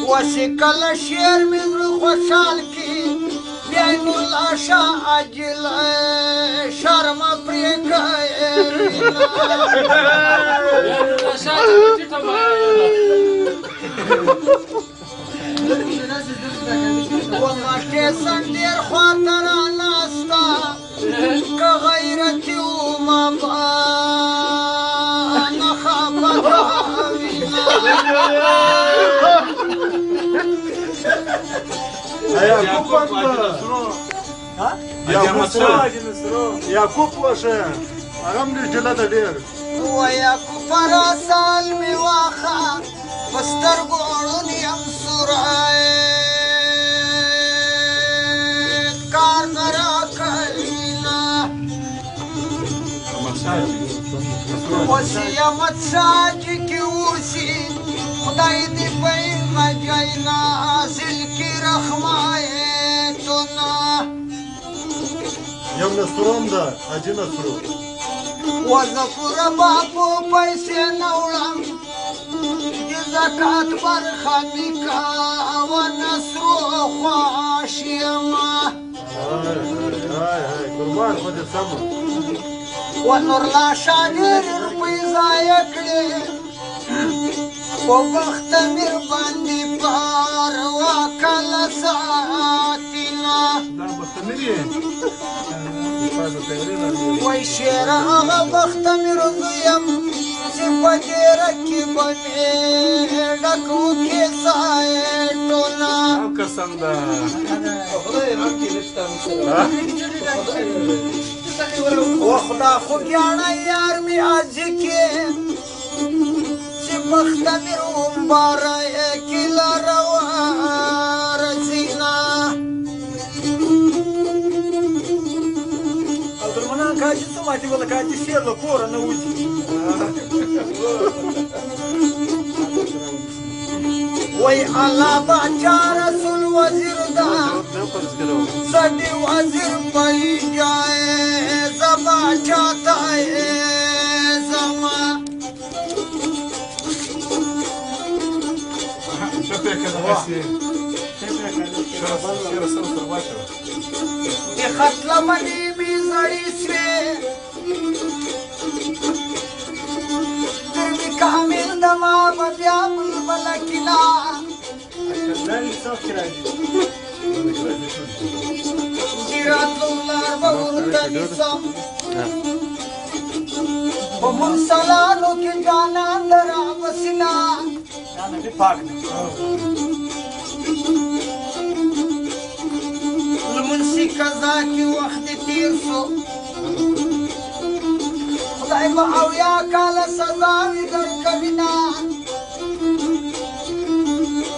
وسکل شیر مزر خوشحال کی بین اللہ شاہ اجل شرم ومکه سندیر خواترا ناستا که غیرتی اوما نخافتا Yakup Paşa, ağam bir cılada der. وياكو فراسال مواخا فاسترقعون يمسرعين كارغرا كلينا وسيامت ساجك وسي خداي دي بين مجاينا سلكي رحمايتنا Yam Nasrum da, Hacı Nasrum. وظفر بابو پیسې نوړم د زکات برخه مې کوه نصرو خوښ یم قربان خو دې سمه ونورلا شاه ډېرې روپۍ ضایع کړې په بخت مې باندې پروا کله ساتینه وای شعر هغه بخت مې رضیم چې په ډېره کې به مې ډک وکړي سایټونه قسم ده وخدا خوږیاڼه یار مې عاجي کې چې بخت مې رومباره کې لاره ورځینه Kaji sumati wala kaji shelo kora na uji. Wai Allah bacha Rasul wazir da. Sadi wazir pali jaye zaba chata hai zama. Şöpe kadar hasi. Şurası başa. Ye khatla mani bi zari sve. Dirmi kamil dama babya balakina. Ziratullar bahurta nisam. Bamun salano ki jana dara vasina. Yani bir fark. المنسي كذاكي وحدي تيرسو خدای با اویا کالا سزاوی در کبینا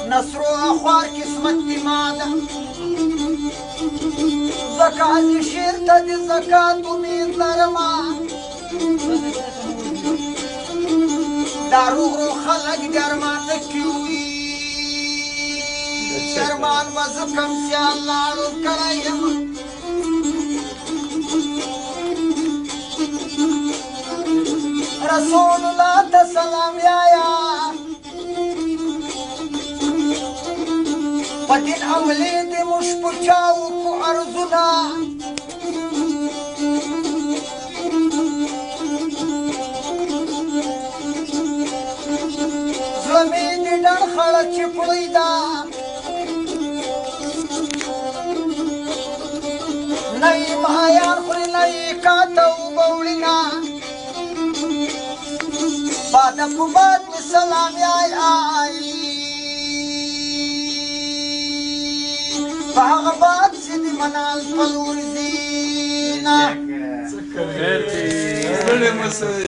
نصر و اخوار قسمت دی مادا زکاة شیر تا دی زکاة امید لرما دارو غرو خلق گرمان نکیوی شرمان وزکم سی اللہ روز کرایم رسول اللہ تسلام یا پتین عملی دی مشپچاو کو ارزنا زمین دی ڈر خڑا چپڑی دا نئی مایان خوری نئی کاتو بولینا بعد پباد می سلامی آئی باغباد سیدی منال پلور زینا